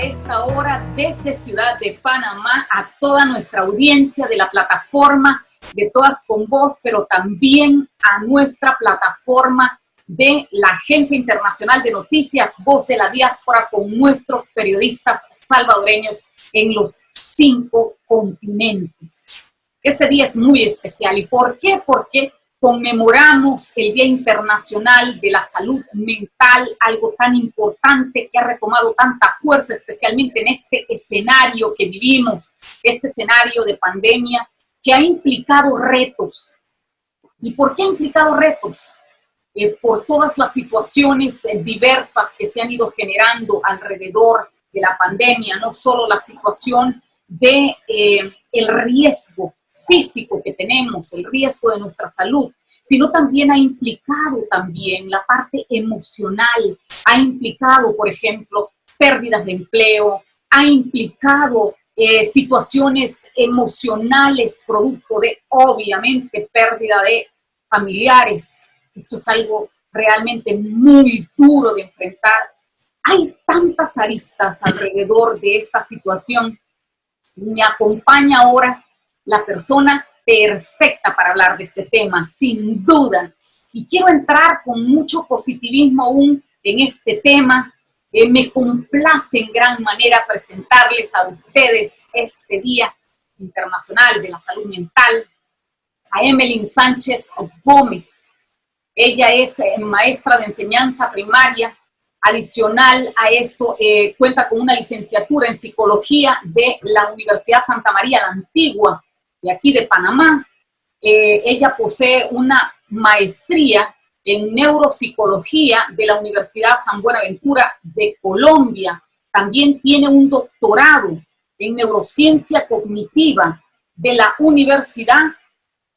esta hora desde Ciudad de Panamá a toda nuestra audiencia de la plataforma de Todas con Voz, pero también a nuestra plataforma de la Agencia Internacional de Noticias Voz de la Diáspora, con nuestros periodistas salvadoreños en los 5 continentes. Este día es muy especial. ¿Y por qué? Porque conmemoramos el Día Internacional de la Salud Mental, algo tan importante que ha retomado tanta fuerza, especialmente en este escenario que vivimos, este escenario de pandemia que ha implicado retos. ¿Y por qué ha implicado retos? Por todas las situaciones diversas que se han ido generando alrededor de la pandemia, no solo la situación de el riesgo físico que tenemos, el riesgo de nuestra salud, sino también ha implicado también la parte emocional, ha implicado, por ejemplo, pérdidas de empleo, ha implicado situaciones emocionales producto de, obviamente, pérdida de familiares. Esto es algo realmente muy duro de enfrentar. Hay tantas aristas alrededor de esta situación. Me acompaña ahora la persona perfecta para hablar de este tema, sin duda. Y quiero entrar con mucho positivismo aún en este tema. Me complace en gran manera presentarles a ustedes este Día Internacional de la Salud Mental, a Emelyn Sánchez Gómez. Ella es maestra de enseñanza primaria. Adicional a eso, cuenta con una licenciatura en psicología de la Universidad Santa María la Antigua, de aquí de Panamá. Ella posee una maestría en neuropsicología de la Universidad San Buenaventura de Colombia. También tiene un doctorado en neurociencia cognitiva de la Universidad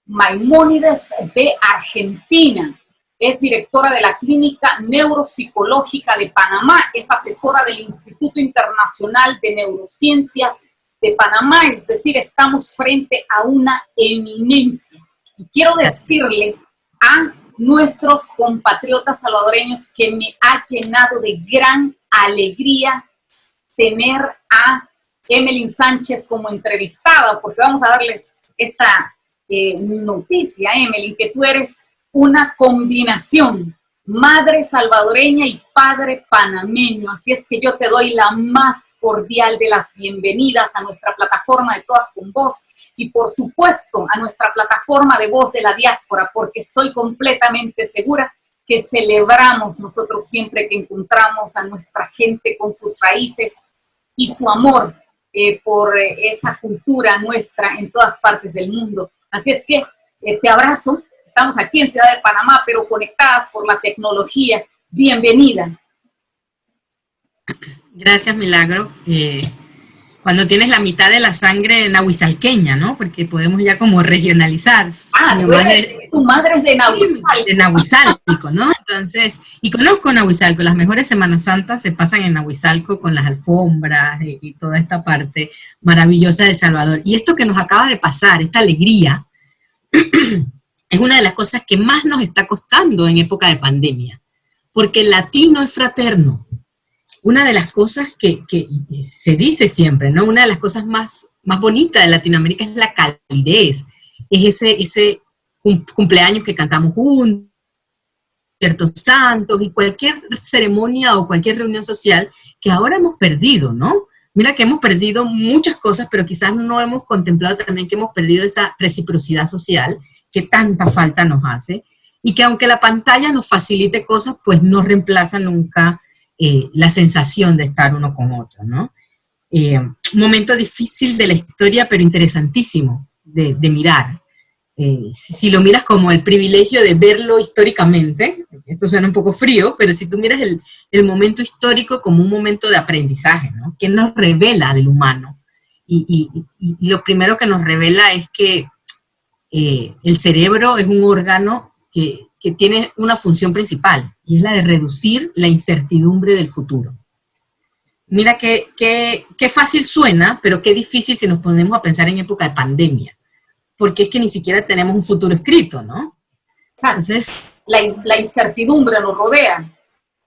Maimónides de Argentina. Es directora de la Clínica Neuropsicológica de Panamá, es asesora del Instituto Internacional de Neurociencias de Panamá, es decir, estamos frente a una eminencia. Y quiero decirle a nuestros compatriotas salvadoreños que me ha llenado de gran alegría tener a Emelyn Sánchez como entrevistada, porque vamos a darles esta noticia, Emelyn, que tú eres una combinación, madre salvadoreña y padre panameño. Así es que yo te doy la más cordial de las bienvenidas a nuestra plataforma de Todas con Voz y, por supuesto, a nuestra plataforma de Voz de la Diáspora, porque estoy completamente segura que celebramos nosotros siempre que encontramos a nuestra gente con sus raíces y su amor por esa cultura nuestra en todas partes del mundo. Así es que te abrazo. Estamos aquí en Ciudad de Panamá, pero conectadas por la tecnología. Bienvenida. Gracias, Milagro. Cuando tienes la mitad de la sangre nahuizalqueña, ¿no? Porque podemos ya como regionalizar. Tu madre es de Nahuizalco. De Nahuizalco, ¿no? Entonces, y conozco Nahuizalco. Las mejores Semanas Santas se pasan en Nahuizalco con las alfombras y toda esta parte maravillosa de Salvador. Y esto que nos acaba de pasar, esta alegría, es una de las cosas que más nos está costando en época de pandemia, porque el latino es fraterno. Una de las cosas que se dice siempre, ¿no? Una de las cosas más bonitas de Latinoamérica es la calidez, es ese cumpleaños que cantamos juntos, ciertos santos y cualquier ceremonia o cualquier reunión social que ahora hemos perdido, ¿no? Mira que hemos perdido muchas cosas, pero quizás no hemos contemplado también que hemos perdido esa reciprocidad social que tanta falta nos hace, y que aunque la pantalla nos facilite cosas, pues no reemplaza nunca la sensación de estar uno con otro, ¿no? Un momento difícil de la historia, pero interesantísimo de mirar. Si lo miras como el privilegio de verlo históricamente, esto suena un poco frío, pero si tú miras el momento histórico como un momento de aprendizaje, ¿no? Que nos revela del humano. Y lo primero que nos revela es que el cerebro es un órgano que tiene una función principal, y es la de reducir la incertidumbre del futuro. Mira qué fácil suena, pero qué difícil si nos ponemos a pensar en época de pandemia, porque es que ni siquiera tenemos un futuro escrito, ¿no? Entonces, la incertidumbre nos rodea,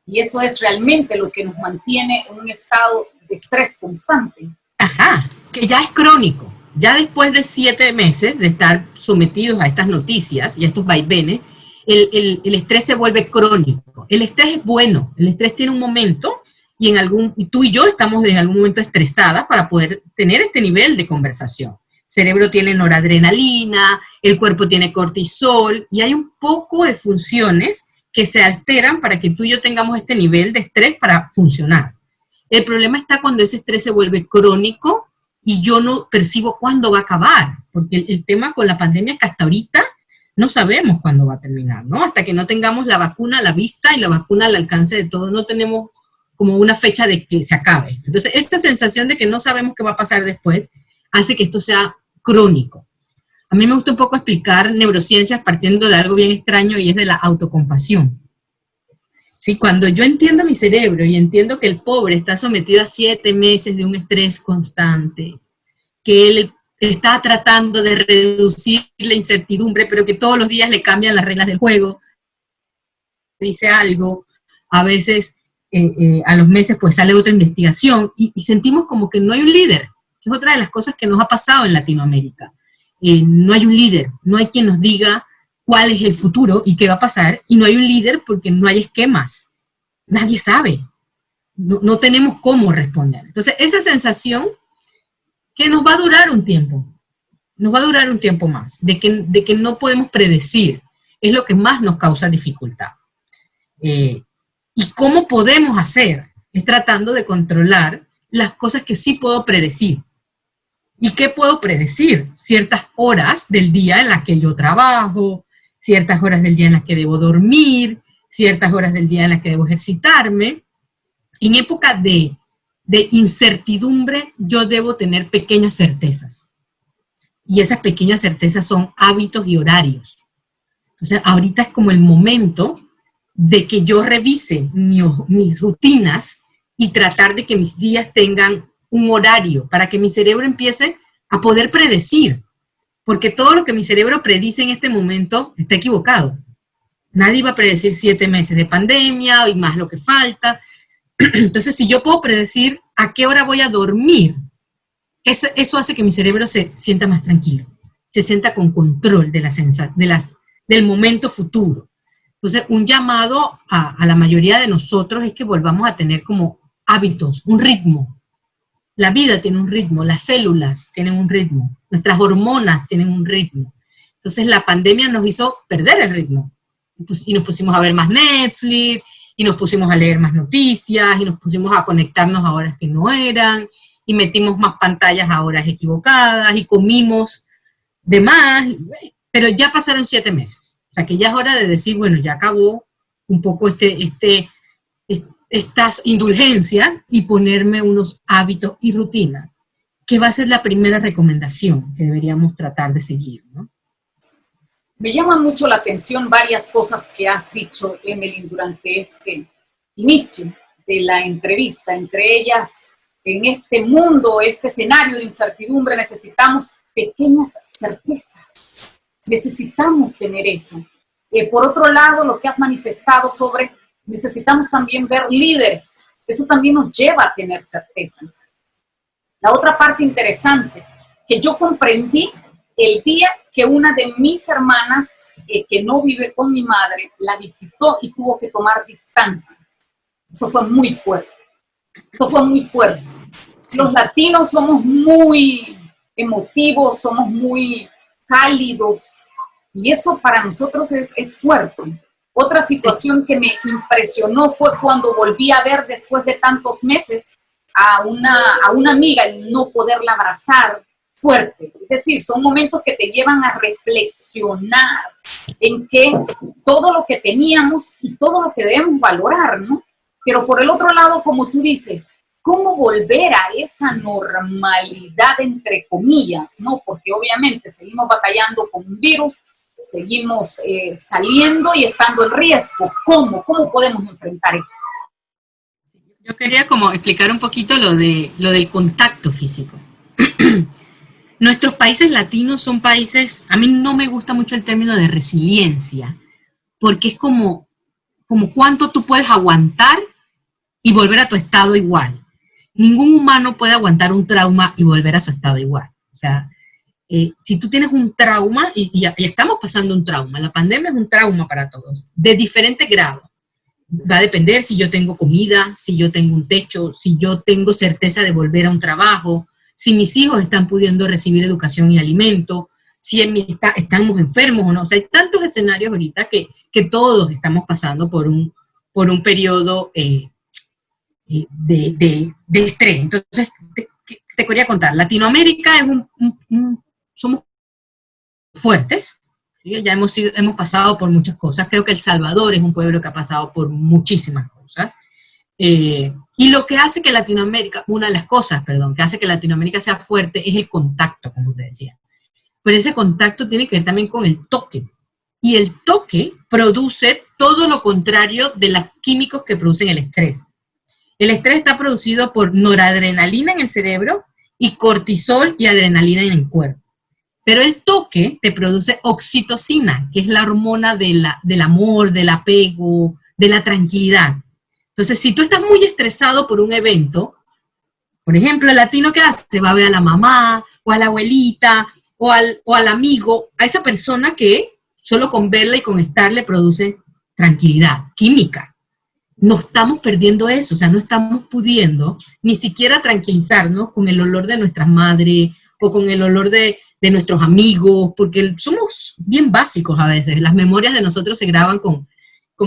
y eso es realmente lo que nos mantiene en un estado estrés constante. Ajá, que ya es crónico. Ya después de 7 meses de estar sometidos a estas noticias y a estos vaivenes, el estrés se vuelve crónico. El estrés es bueno, el estrés tiene un momento y tú y yo estamos en algún momento estresadas para poder tener este nivel de conversación. El cerebro tiene noradrenalina, el cuerpo tiene cortisol y hay un poco de funciones que se alteran para que tú y yo tengamos este nivel de estrés para funcionar. El problema está cuando ese estrés se vuelve crónico y yo no percibo cuándo va a acabar, porque el tema con la pandemia es que hasta ahorita no sabemos cuándo va a terminar, ¿no? Hasta que no tengamos la vacuna a la vista y la vacuna al alcance de todos, no tenemos como una fecha de que se acabe. Entonces, esta sensación de que no sabemos qué va a pasar después hace que esto sea crónico. A mí me gusta un poco explicar neurociencias partiendo de algo bien extraño y es de la autocompasión. Sí, cuando yo entiendo mi cerebro y entiendo que el pobre está sometido a 7 meses de un estrés constante, que él está tratando de reducir la incertidumbre, pero que todos los días le cambian las reglas del juego, dice algo, a veces a los meses pues sale otra investigación y sentimos como que no hay un líder, que es otra de las cosas que nos ha pasado en Latinoamérica. No hay un líder, no hay quien nos diga cuál es el futuro y qué va a pasar, y no hay un líder porque no hay esquemas, nadie sabe, no tenemos cómo responder. Entonces, esa sensación que nos va a durar un tiempo, nos va a durar un tiempo más, de que no podemos predecir, es lo que más nos causa dificultad. ¿Y cómo podemos hacer? Es tratando de controlar las cosas que sí puedo predecir. ¿Y qué puedo predecir? Ciertas horas del día en las que yo trabajo, ciertas horas del día en las que debo dormir, ciertas horas del día en las que debo ejercitarme. En época de incertidumbre, yo debo tener pequeñas certezas. Y esas pequeñas certezas son hábitos y horarios. Entonces, ahorita es como el momento de que yo revise mis rutinas y tratar de que mis días tengan un horario para que mi cerebro empiece a poder predecir. Porque todo lo que mi cerebro predice en este momento está equivocado. Nadie va a predecir 7 meses de pandemia y más lo que falta. Entonces, si yo puedo predecir a qué hora voy a dormir, eso hace que mi cerebro se sienta más tranquilo, se sienta con control del momento futuro. Entonces, un llamado a la mayoría de nosotros es que volvamos a tener como hábitos, un ritmo. La vida tiene un ritmo, las células tienen un ritmo, nuestras hormonas tienen un ritmo. Entonces, la pandemia nos hizo perder el ritmo. Y nos pusimos a ver más Netflix, y nos pusimos a leer más noticias, y nos pusimos a conectarnos a horas que no eran, y metimos más pantallas a horas equivocadas, y comimos de más, pero ya pasaron 7 meses. O sea que ya es hora de decir, bueno, ya acabó un poco estas indulgencias y ponerme unos hábitos y rutinas, que va a ser la primera recomendación que deberíamos tratar de seguir, ¿no? Me llaman mucho la atención varias cosas que has dicho, Emily, durante este inicio de la entrevista. Entre ellas, en este mundo, este escenario de incertidumbre, necesitamos pequeñas certezas. Necesitamos tener eso. Por otro lado, lo que has manifestado sobre necesitamos también ver líderes. Eso también nos lleva a tener certezas. La otra parte interesante que yo comprendí el día que una de mis hermanas, que no vive con mi madre, la visitó y tuvo que tomar distancia. Eso fue muy fuerte. Eso fue muy fuerte. Sí. Los latinos somos muy emotivos, somos muy cálidos, y eso para nosotros es fuerte. Otra situación que me impresionó fue cuando volví a ver después de tantos meses a una amiga y no poderla abrazar fuerte. Es decir, son momentos que te llevan a reflexionar en que todo lo que teníamos y todo lo que debemos valorar, ¿no? Pero por el otro lado, como tú dices, ¿cómo volver a esa normalidad, entre comillas, ¿no? Porque obviamente seguimos batallando con un virus, seguimos saliendo y estando en riesgo. ¿Cómo podemos enfrentar esto? Yo quería como explicar un poquito lo del contacto físico. Nuestros países latinos son países, a mí no me gusta mucho el término de resiliencia, porque es como cuánto tú puedes aguantar y volver a tu estado igual. ningún humano puede aguantar un trauma y volver a su estado igual. O sea, si tú tienes un trauma, y estamos pasando un trauma, la pandemia es un trauma para todos, de diferente grado. Va a depender si yo tengo comida, si yo tengo un techo, si yo tengo certeza de volver a un trabajo, si mis hijos están pudiendo recibir educación y alimento, si estamos enfermos o no. O sea, hay tantos escenarios ahorita que todos estamos pasando por un periodo de estrés. Entonces, te quería contar, Latinoamérica es somos fuertes, ¿sí? Ya hemos pasado por muchas cosas. Creo que El Salvador es un pueblo que ha pasado por muchísimas cosas. Y lo que hace que Latinoamérica, una de las cosas, perdón, que hace que Latinoamérica sea fuerte es el contacto, como te decía. Pero ese contacto tiene que ver también con el toque. Y el toque produce todo lo contrario de los químicos que producen el estrés. El estrés está producido por noradrenalina en el cerebro y cortisol y adrenalina en el cuerpo. Pero el toque te produce oxitocina, que es la hormona del amor, del apego, de la tranquilidad. Entonces, si tú estás muy estresado por un evento, por ejemplo, el latino, ¿qué hace? Va a ver a la mamá, o a la abuelita, o al amigo, a esa persona que solo con verla y con estar le produce tranquilidad, química. No estamos perdiendo eso, o sea, no estamos pudiendo ni siquiera tranquilizarnos con el olor de nuestras madres o con el olor de nuestros amigos, porque somos bien básicos a veces. Las memorias de nosotros se graban con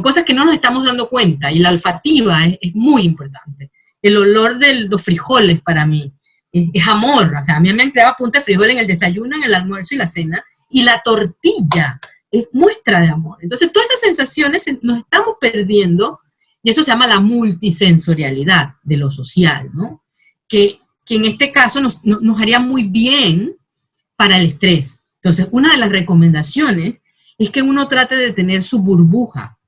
cosas que no nos estamos dando cuenta, y la olfativa es muy importante. El olor de los frijoles para mí es amor. O sea, a mí me han creado punta de frijol en el desayuno, en el almuerzo y la cena, y la tortilla es muestra de amor. Entonces, todas esas sensaciones nos estamos perdiendo, y eso se llama la multisensorialidad de lo social, ¿no? Que en este caso nos haría muy bien para el estrés. Entonces, una de las recomendaciones es que uno trate de tener su burbuja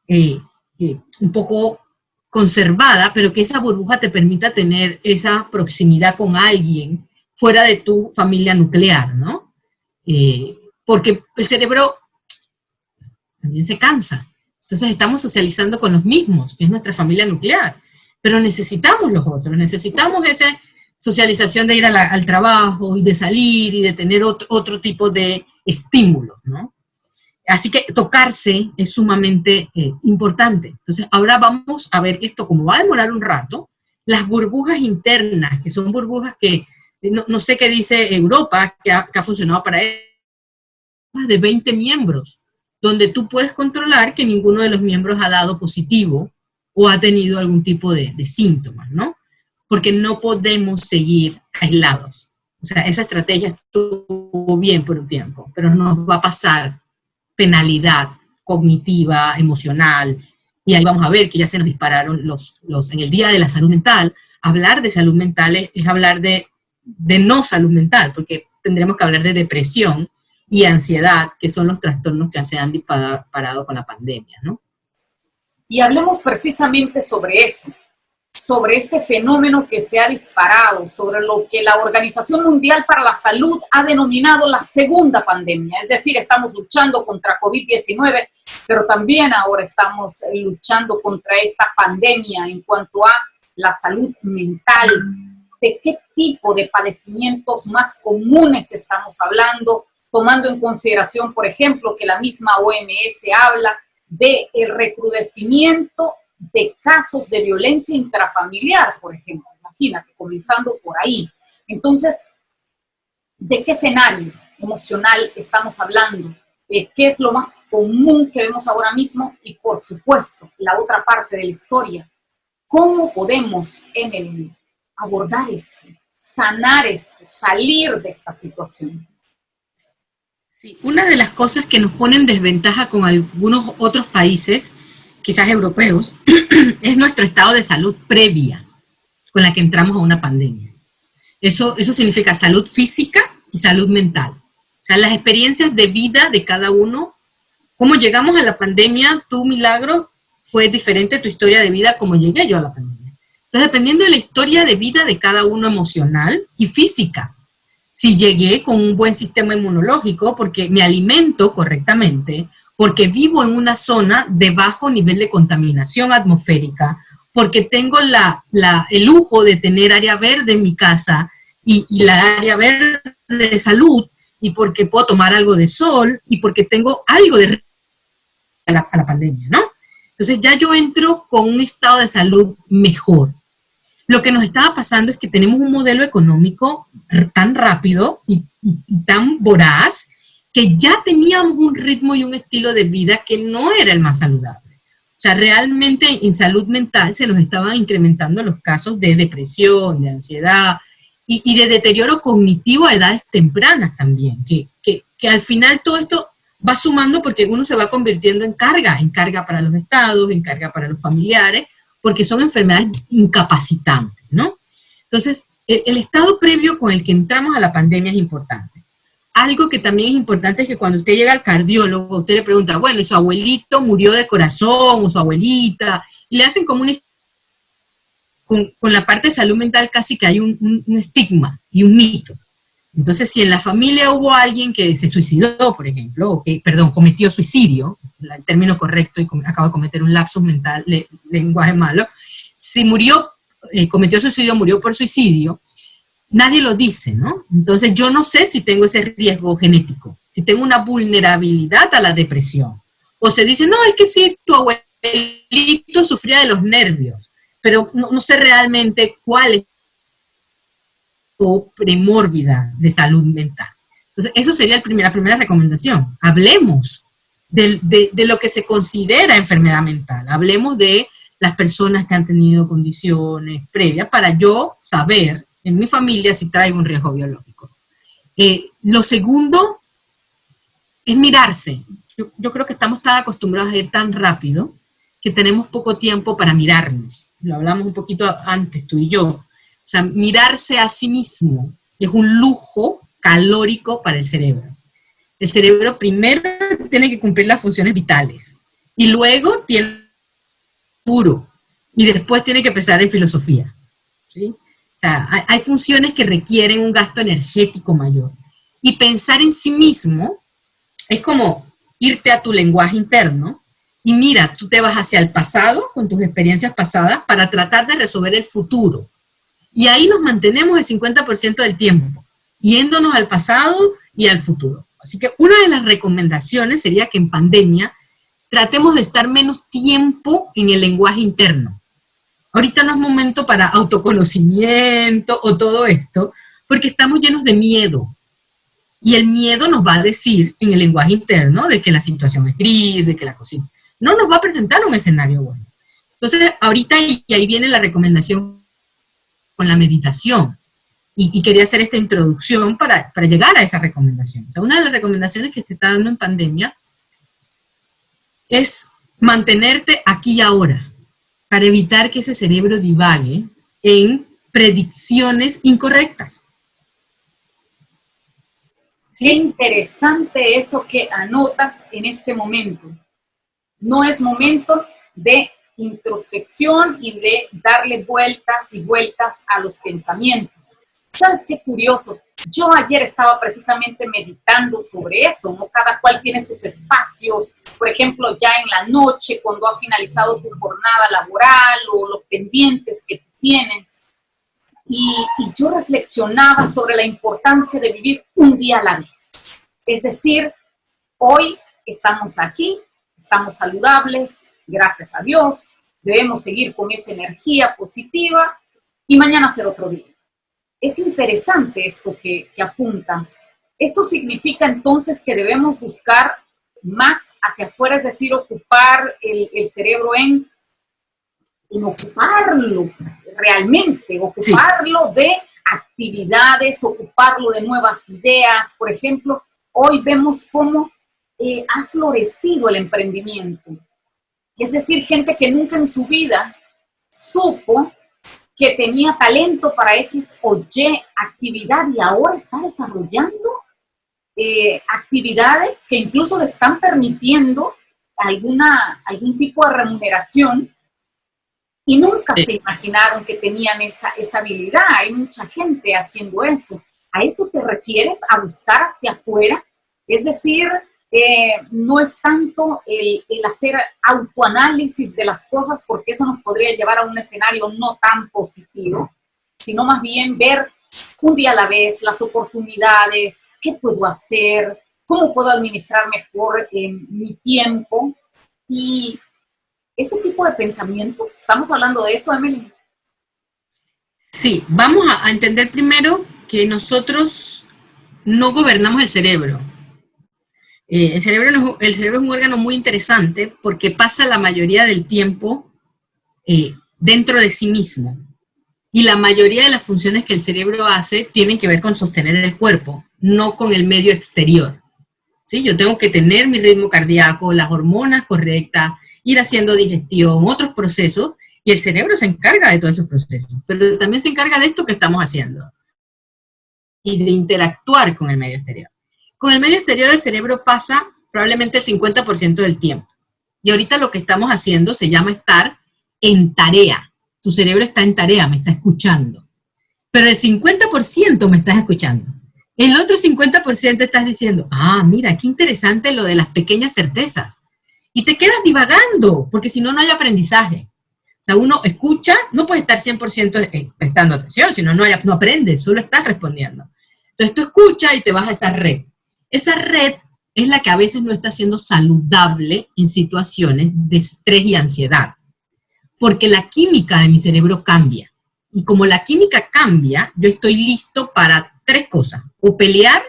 un poco conservada, pero que esa burbuja te permita tener esa proximidad con alguien fuera de tu familia nuclear, ¿no? Porque el cerebro también se cansa. Entonces estamos socializando con los mismos, que es nuestra familia nuclear, pero necesitamos los otros, necesitamos esa socialización de ir al trabajo y de salir y de tener otro tipo de estímulos, ¿no? Así que tocarse es sumamente importante. Entonces ahora vamos a ver que esto, como va a demorar un rato, las burbujas internas, que son burbujas que, no sé qué dice Europa, que ha funcionado para ellos, de 20 miembros, donde tú puedes controlar que ninguno de los miembros ha dado positivo o ha tenido algún tipo de síntomas, ¿no? Porque no podemos seguir aislados. O sea, esa estrategia estuvo bien por un tiempo, pero nos va a pasar penalidad cognitiva, emocional, y ahí vamos a ver que ya se nos dispararon en el Día de la Salud Mental. Hablar de salud mental es hablar de no salud mental, porque tendremos que hablar de depresión y ansiedad, que son los trastornos que se han disparado con la pandemia, ¿no? Y hablemos precisamente sobre eso, sobre este fenómeno que se ha disparado, sobre lo que la Organización Mundial para la Salud ha denominado la segunda pandemia. Es decir, estamos luchando contra COVID-19, pero también ahora estamos luchando contra esta pandemia en cuanto a la salud mental. ¿De qué tipo de padecimientos más comunes estamos hablando? Tomando en consideración, por ejemplo, que la misma OMS habla del recrudecimiento de casos de violencia intrafamiliar, por ejemplo. Imagínate, comenzando por ahí. Entonces, ¿de qué escenario emocional estamos hablando? ¿Qué es lo más común que vemos ahora mismo? Y, por supuesto, la otra parte de la historia. ¿Cómo podemos, Emily, abordar esto, sanar esto, salir de esta situación? Sí, una de las cosas que nos pone en desventaja con algunos otros países, quizás europeos, es nuestro estado de salud previa con la que entramos a una pandemia. Eso significa salud física y salud mental. O sea, las experiencias de vida de cada uno, cómo llegamos a la pandemia, tu milagro, fue diferente a tu historia de vida como llegué yo a la pandemia. Entonces, dependiendo de la historia de vida de cada uno emocional y física, si llegué con un buen sistema inmunológico, porque me alimento correctamente, porque vivo en una zona de bajo nivel de contaminación atmosférica, porque tengo el lujo de tener área verde en mi casa y la área verde de salud, y porque puedo tomar algo de sol, y porque tengo algo de a la pandemia, ¿no? Entonces ya yo entro con un estado de salud mejor. Lo que nos estaba pasando es que tenemos un modelo económico tan rápido y tan voraz que ya teníamos un ritmo y un estilo de vida que no era el más saludable. O sea, realmente en salud mental se nos estaban incrementando los casos de depresión, de ansiedad y de deterioro cognitivo a edades tempranas también, que al final todo esto va sumando porque uno se va convirtiendo en carga para los estados, en carga para los familiares, porque son enfermedades incapacitantes, ¿no? Entonces, el estado previo con el que entramos a la pandemia es importante. Algo que también es importante es que cuando usted llega al cardiólogo, usted le pregunta, bueno, su abuelito murió del corazón, o su abuelita, y le hacen como con la parte de salud mental casi que hay un estigma y un mito. Entonces, si en la familia hubo alguien que se suicidó, por ejemplo, o que, perdón, cometió suicidio, el término correcto, y acabo de cometer un lapsus mental, lenguaje malo, si murió, cometió suicidio, murió por suicidio, nadie lo dice, ¿no? Entonces, yo no sé si tengo ese riesgo genético, si tengo una vulnerabilidad a la depresión. O se dice, no, es que sí, tu abuelito sufría de los nervios, pero no sé realmente cuál es o premórbida de salud mental. Entonces, eso sería la primera recomendación. Hablemos de lo que se considera enfermedad mental. Hablemos de las personas que han tenido condiciones previas para yo saber en mi familia si traigo un riesgo biológico. Lo segundo es mirarse. Yo creo que estamos tan acostumbrados a ir tan rápido que tenemos poco tiempo para mirarnos. Lo hablamos un poquito antes, tú y yo. O sea, mirarse a sí mismo es un lujo calórico para el cerebro. El cerebro primero tiene que cumplir las funciones vitales y luego tiene puro y después tiene que pensar en filosofía, ¿sí? O sea, hay funciones que requieren un gasto energético mayor. Y pensar en sí mismo es como irte a tu lenguaje interno y mira, tú te vas hacia el pasado con tus experiencias pasadas para tratar de resolver el futuro. Y ahí nos mantenemos el 50% del tiempo, yéndonos al pasado y al futuro. Así que una de las recomendaciones sería que en pandemia tratemos de estar menos tiempo en el lenguaje interno. Ahorita no es momento para autoconocimiento o todo esto, porque estamos llenos de miedo. Y el miedo nos va a decir en el lenguaje interno de que la situación es gris, de que la cocina no nos va a presentar un escenario bueno. Entonces, ahorita y ahí viene la recomendación con la meditación. Y quería hacer esta introducción para llegar a esa recomendación. O sea, una de las recomendaciones que se está dando en pandemia es mantenerte aquí y ahora, para evitar que ese cerebro divague en predicciones incorrectas. ¿Sí? Qué interesante eso que anotas en este momento. No es momento de introspección y de darle vueltas y vueltas a los pensamientos. ¿Sabes qué curioso? Yo ayer estaba precisamente meditando sobre eso, ¿no? Cada cual tiene sus espacios, por ejemplo, ya en la noche, cuando ha finalizado tu jornada laboral o los pendientes que tienes. Y yo reflexionaba sobre la importancia de vivir un día a la vez. Es decir, hoy estamos aquí, estamos saludables, gracias a Dios, debemos seguir con esa energía positiva y mañana será otro día. Es interesante esto que apuntas. Esto significa entonces que debemos buscar más hacia afuera, es decir, ocupar el cerebro en ocuparlo realmente, ocuparlo de actividades, ocuparlo de nuevas ideas. Por ejemplo, hoy vemos cómo ha florecido el emprendimiento. Es decir, gente que nunca en su vida supo que tenía talento para X o Y actividad y ahora está desarrollando actividades que incluso le están permitiendo algún tipo de remuneración y nunca se imaginaron que tenían esa habilidad. Hay mucha gente haciendo eso. ¿A eso te refieres? ¿A buscar hacia afuera? Es decir, no es tanto el hacer autoanálisis de las cosas, porque eso nos podría llevar a un escenario no tan positivo, sino más bien ver un día a la vez las oportunidades, qué puedo hacer, cómo puedo administrar mejor mi tiempo y ese tipo de pensamientos. ¿Estamos hablando de eso, Emily? Sí, vamos a entender primero que nosotros no gobernamos el cerebro. El cerebro es un órgano muy interesante porque pasa la mayoría del tiempo dentro de sí mismo. Y la mayoría de las funciones que el cerebro hace tienen que ver con sostener el cuerpo, no con el medio exterior. ¿Sí? Yo tengo que tener mi ritmo cardíaco, las hormonas correctas, ir haciendo digestión, otros procesos, y el cerebro se encarga de todos esos procesos, pero también se encarga de esto que estamos haciendo y de interactuar con el medio exterior. Con el medio exterior el cerebro pasa probablemente el 50% del tiempo. Y ahorita lo que estamos haciendo se llama estar en tarea. Tu cerebro está en tarea, me está escuchando. Pero el 50% me estás escuchando. El otro 50% estás diciendo, ah, mira, qué interesante lo de las pequeñas certezas. Y te quedas divagando, porque si no, no hay aprendizaje. O sea, uno escucha, no puede estar 100% prestando atención, si no, no aprendes, solo estás respondiendo. Entonces tú escuchas y te vas a esa red. Esa red es la que a veces no está siendo saludable en situaciones de estrés y ansiedad. Porque la química de mi cerebro cambia. Y como la química cambia, yo estoy listo para 3 cosas. O pelear,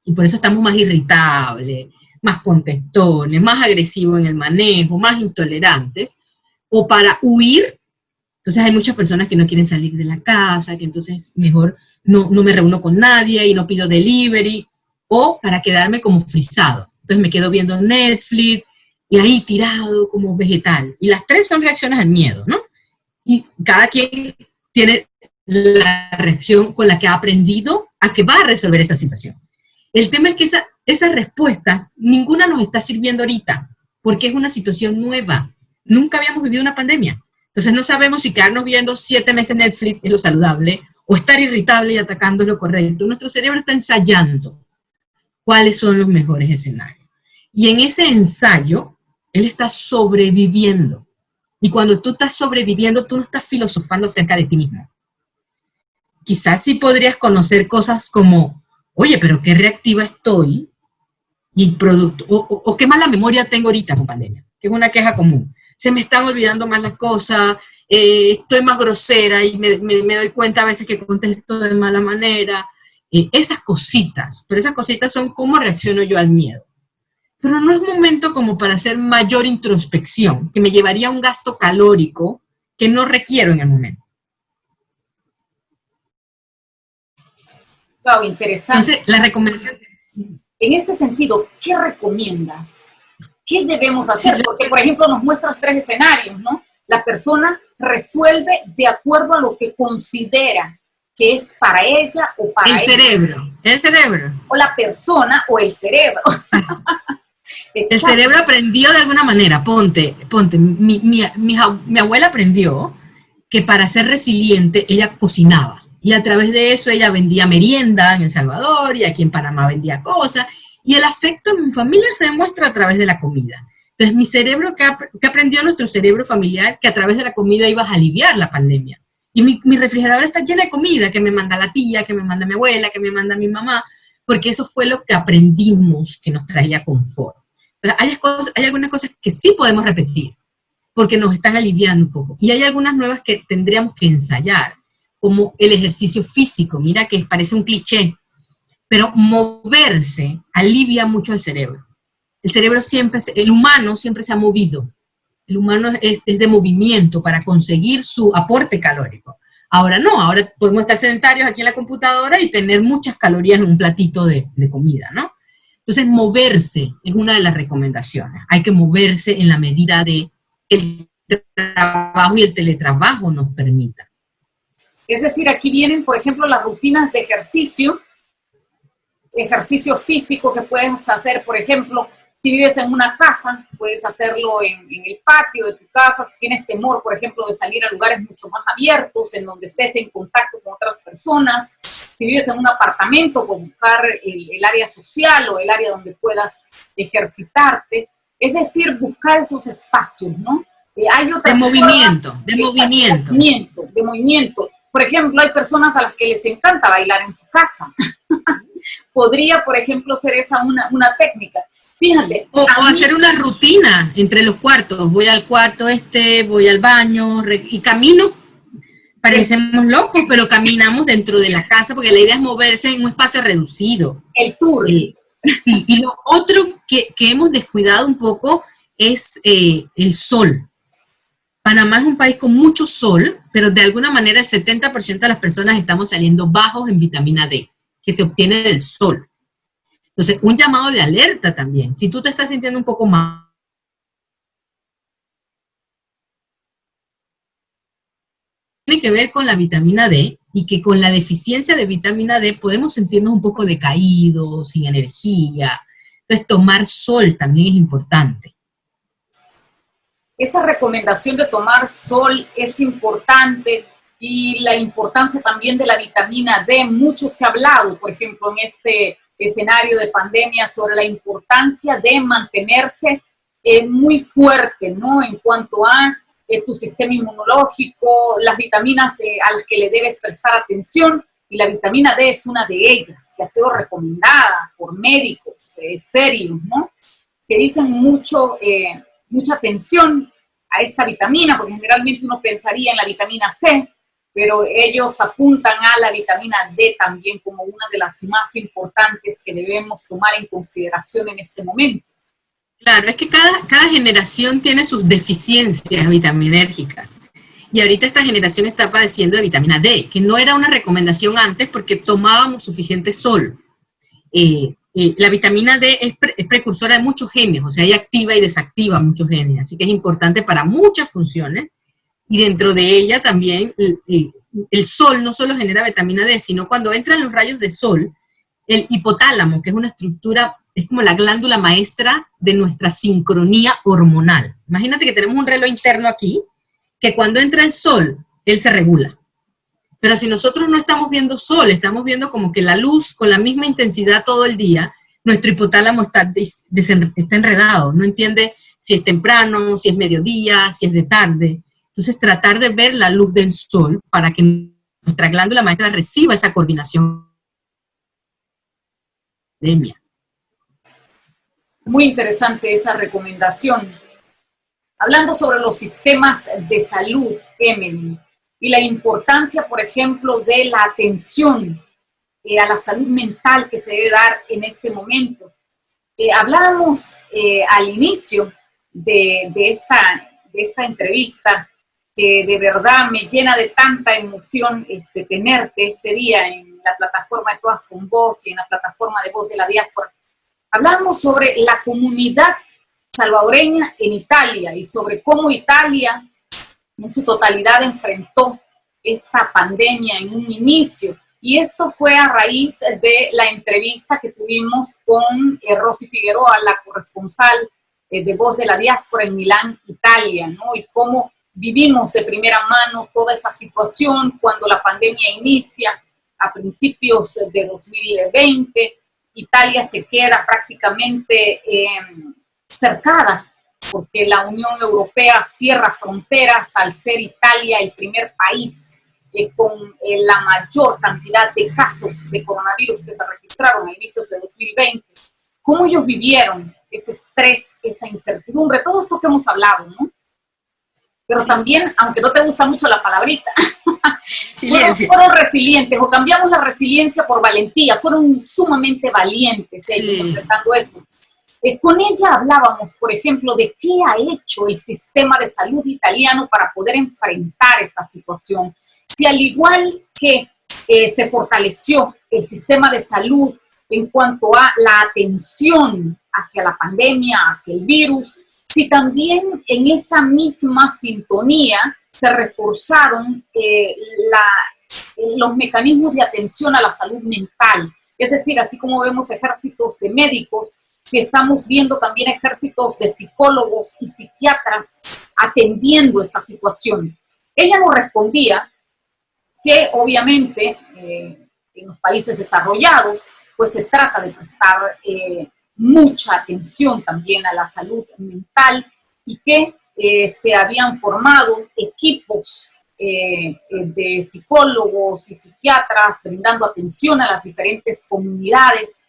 y por eso estamos más irritables, más contestones, más agresivos en el manejo, más intolerantes, o para huir. Entonces hay muchas personas que no quieren salir de la casa, que entonces mejor no me reúno con nadie y no pido delivery, o para quedarme como frisado. Entonces me quedo viendo Netflix y ahí tirado como vegetal. Y las 3 son reacciones al miedo, ¿no? Y cada quien tiene la reacción con la que ha aprendido a que va a resolver esa situación. El tema es que esas respuestas, ninguna nos está sirviendo ahorita, porque es una situación nueva. Nunca habíamos vivido una pandemia. Entonces no sabemos si quedarnos viendo 7 meses Netflix es lo saludable, o estar irritable y atacando es lo correcto. Nuestro cerebro está ensayando cuáles son los mejores escenarios. Y en ese ensayo, él está sobreviviendo. Y cuando tú estás sobreviviendo, tú no estás filosofando acerca de ti mismo. Quizás sí podrías conocer cosas como, oye, pero qué reactiva estoy, y producto, o qué mala memoria tengo ahorita con pandemia, que es una queja común. Se me están olvidando más las cosas, estoy más grosera y me doy cuenta a veces que contesto de mala manera. Esas cositas, pero esas cositas son cómo reacciono yo al miedo. Pero no es momento como para hacer mayor introspección, que me llevaría a un gasto calórico que no requiero en el momento. Wow, interesante. Entonces, la recomendación... En este sentido, ¿qué recomiendas? ¿Qué debemos hacer? Porque, por ejemplo, nos muestras 3 escenarios, ¿no? La persona resuelve de acuerdo a lo que considera que es para ella o para el cerebro. O la persona o el cerebro. El cerebro aprendió de alguna manera. Ponte, mi abuela aprendió que para ser resiliente ella cocinaba. Y a través de eso ella vendía merienda en El Salvador y aquí en Panamá vendía cosas. Y el afecto en mi familia se demuestra a través de la comida. Entonces mi cerebro, que aprendió nuestro cerebro familiar, que a través de la comida ibas a aliviar la pandemia. Y mi refrigerador está lleno de comida que me manda la tía, que me manda mi abuela, que me manda mi mamá, porque eso fue lo que aprendimos que nos traía confort. Entonces, hay algunas cosas que sí podemos repetir, porque nos están aliviando un poco. Y hay algunas nuevas que tendríamos que ensayar, como el ejercicio físico. Mira que parece un cliché, pero moverse alivia mucho al cerebro. El humano siempre se ha movido. El humano es de movimiento para conseguir su aporte calórico. Ahora no, ahora podemos estar sedentarios aquí en la computadora y tener muchas calorías en un platito de comida, ¿no? Entonces, moverse es una de las recomendaciones. Hay que moverse en la medida de que el trabajo y el teletrabajo nos permitan. Es decir, aquí vienen, por ejemplo, las rutinas de ejercicio físico que puedes hacer, por ejemplo, si vives en una casa, puedes hacerlo en el patio de tu casa. Si tienes temor, por ejemplo, de salir a lugares mucho más abiertos, en donde estés en contacto con otras personas, Si vives en un apartamento, pues buscar el área social o el área donde puedas ejercitarte. Es decir, buscar esos espacios, ¿no? Hay otras de movimiento, formas, de movimiento. De movimiento. Por ejemplo, hay personas a las que les encanta bailar en su casa. Podría, por ejemplo, ser esa una técnica. Fíjate. Sí. O hacer una rutina entre los cuartos. Voy al cuarto voy al baño y camino. Parecemos locos, pero caminamos dentro de la casa porque la idea es moverse en un espacio reducido. El tour. Y lo otro que hemos descuidado un poco es el sol. Panamá es un país con mucho sol, pero de alguna manera el 70% de las personas estamos saliendo bajos en vitamina D, que se obtiene del sol. Entonces, un llamado de alerta también. Si tú te estás sintiendo un poco más, tiene que ver con la vitamina D y que con la deficiencia de vitamina D podemos sentirnos un poco decaídos, sin energía. Entonces, tomar sol también es importante. Esa recomendación de tomar sol es importante y la importancia también de la vitamina D. Mucho se ha hablado, por ejemplo, en este escenario de pandemia sobre la importancia de mantenerse muy fuerte, ¿no? En cuanto a tu sistema inmunológico, las vitaminas a las que le debes prestar atención, y la vitamina D es una de ellas, que ha sido recomendada por médicos serios, ¿no? Que dicen mucha atención a esta vitamina, porque generalmente uno pensaría en la vitamina C, pero ellos apuntan a la vitamina D también como una de las más importantes que debemos tomar en consideración en este momento. Claro, es que cada generación tiene sus deficiencias vitaminérgicas. Y ahorita esta generación está padeciendo de vitamina D, que no era una recomendación antes porque tomábamos suficiente sol. La vitamina D es precursora de muchos genes, o sea, ella activa y desactiva muchos genes, así que es importante para muchas funciones. Y dentro de ella también el sol no solo genera vitamina D, sino cuando entran los rayos de sol, el hipotálamo, que es una estructura, es como la glándula maestra de nuestra sincronía hormonal. Imagínate que tenemos un reloj interno aquí, que cuando entra el sol, él se regula. Pero si nosotros no estamos viendo sol, estamos viendo como que la luz con la misma intensidad todo el día, nuestro hipotálamo está enredado, no entiende si es temprano, si es mediodía, si es de tarde. Entonces tratar de ver la luz del sol para que nuestra glándula maestra reciba esa coordinación. Muy interesante esa recomendación. Hablando sobre los sistemas de salud, Emily, y la importancia, por ejemplo, de la atención a la salud mental que se debe dar en este momento. Hablábamos al inicio de esta entrevista que de verdad me llena de tanta emoción tenerte este día en la plataforma de Todas con Voz y en la plataforma de Voz de la Diáspora. Hablamos sobre la comunidad salvadoreña en Italia y sobre cómo Italia en su totalidad enfrentó esta pandemia en un inicio. Y esto fue a raíz de la entrevista que tuvimos con Rosy Figueroa, la corresponsal de Voz de la Diáspora en Milán, Italia, ¿no? Y cómo vivimos de primera mano toda esa situación cuando la pandemia inicia a principios de 2020. Italia se queda prácticamente cercada porque la Unión Europea cierra fronteras al ser Italia el primer país con la mayor cantidad de casos de coronavirus que se registraron a inicios de 2020. ¿Cómo ellos vivieron ese estrés, esa incertidumbre? Todo esto que hemos hablado, ¿no? Pero sí, también, aunque no te gusta mucho la palabrita, fueron resilientes, o cambiamos la resiliencia por valentía, fueron sumamente valientes enfrentando esto. Con ella hablábamos, por ejemplo, de qué ha hecho el sistema de salud italiano para poder enfrentar esta situación. Si al igual que se fortaleció el sistema de salud en cuanto a la atención hacia la pandemia, hacia el virus, si también en esa misma sintonía se reforzaron los mecanismos de atención a la salud mental. Es decir, así como vemos ejércitos de médicos, si estamos viendo también ejércitos de psicólogos y psiquiatras atendiendo esta situación. Ella nos respondía que obviamente en los países desarrollados, pues se trata de prestar mucha atención también a la salud mental y que se habían formado equipos de psicólogos y psiquiatras brindando atención a las diferentes comunidades,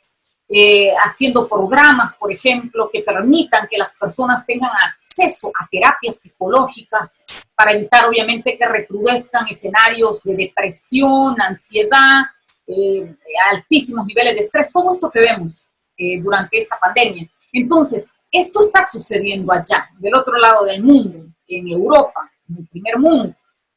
haciendo programas, por ejemplo, que permitan que las personas tengan acceso a terapias psicológicas para evitar, obviamente, que recrudezcan escenarios de depresión, ansiedad, altísimos niveles de estrés, todo esto que vemos durante esta pandemia. Entonces, esto está sucediendo allá, del otro lado del mundo, en Europa, en el primer mundo.